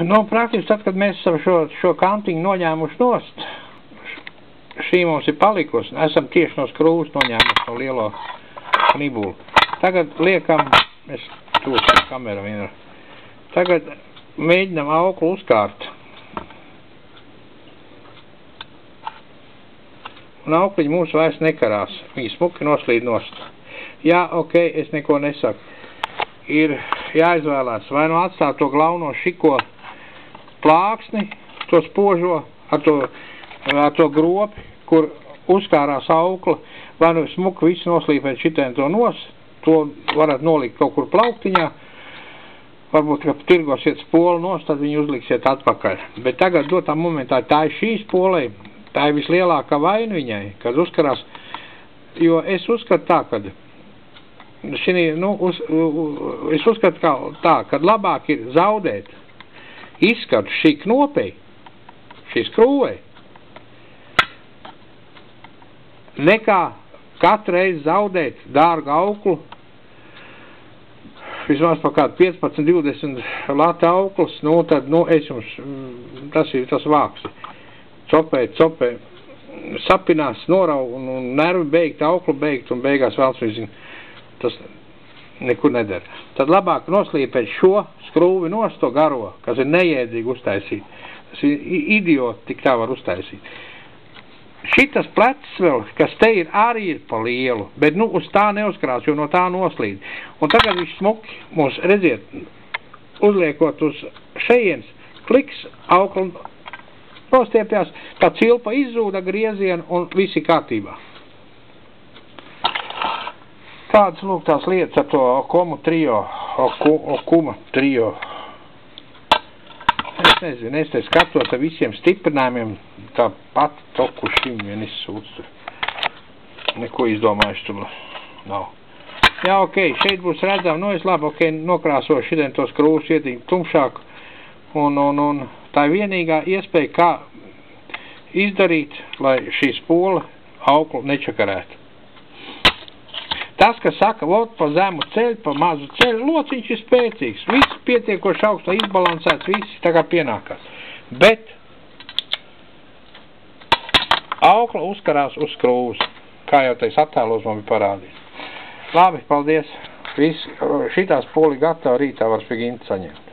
Nu, praktiski tad, kad mēs šo kantiņu noņēmuši nost, šī mums ir palikusi, esam tieši no skrūves noņēmuši no lielo nibulu. Tagad liekam, es tūšu kameru vienu. Tagad mēģinam auklu uzkārt. Un aukliņi mūs vairs nekarās. Viņi smuki noslīd nost. Jā, ok, es neko nesaku. Ir jāizvēlās, vai nu atstāt to glauno šiko plāksni, to spožo, ar to gropi, kur uzkārās aukla, vai nu smuki visu noslīpēt šitēm to nos, to varat nolikt kaut kur plauktiņā, varbūt, ka tirgosiet spolu nos, tad viņu uzliksiet atpakaļ. Bet tagad dotā momentā tā ir šī spolei, tā ir vislielākā vaina viņai, kad uzkarās, jo es uzskatu tā, kad es uzskatu tā, kad labāk ir zaudēt izskatu šī knopei, šī skrūvei, nekā katru reizi zaudēt dārgu auklu, vismaz par kādu 15-20 lata auklas, tad, es jums, tas ir tas vāks. Copē, sapinās, norau, un nervi beigt, auklu beigt, un beigās vēls viņi tas nekur nedara. Tad labāk noslīpēt šo skrūvi nost to garo, kas ir nejēdzīgi uztaisīt. Tas ir idioti, tik tā var uztaisīt. Šitas plecs vēl, kas te ir, arī ir pa lielu, bet uz tā neuzkrās, jo no tā noslīd. Un tagad viņš smuki mums, redziet, uzliekot uz šejienes, kliks, auklu nostiepjās, tā cilpa izzūda griezienu un visi kārtībā. Tādas lūk tās lietas ar to Okuma trio. Es nezinu, es te skatos ar visiem stiprinājumiem, tā pati toku šim vien izsūts. Neko izdomājuši tur nav. Jā, ok, šeit būs redzam, es labi, ok, nokrāsošu šitien tos krūvus ietīgi tumšāku. Un tā ir vienīgā iespēja, kā izdarīt, lai šī spola auklu nečakarētu. Tas, kas saka, pa zemu ceļu, pa mazu ceļu, lociņš ir spēcīgs, viss pietiekoši augsts, lai izbalansēts, viss tā kā pienākās. Bet aukla uzkarās uz skrūvus, kā jau tais attēlos man bija parādīts. Labi, paldies. Šitās poli gatava, rītā var spīgi saņemt.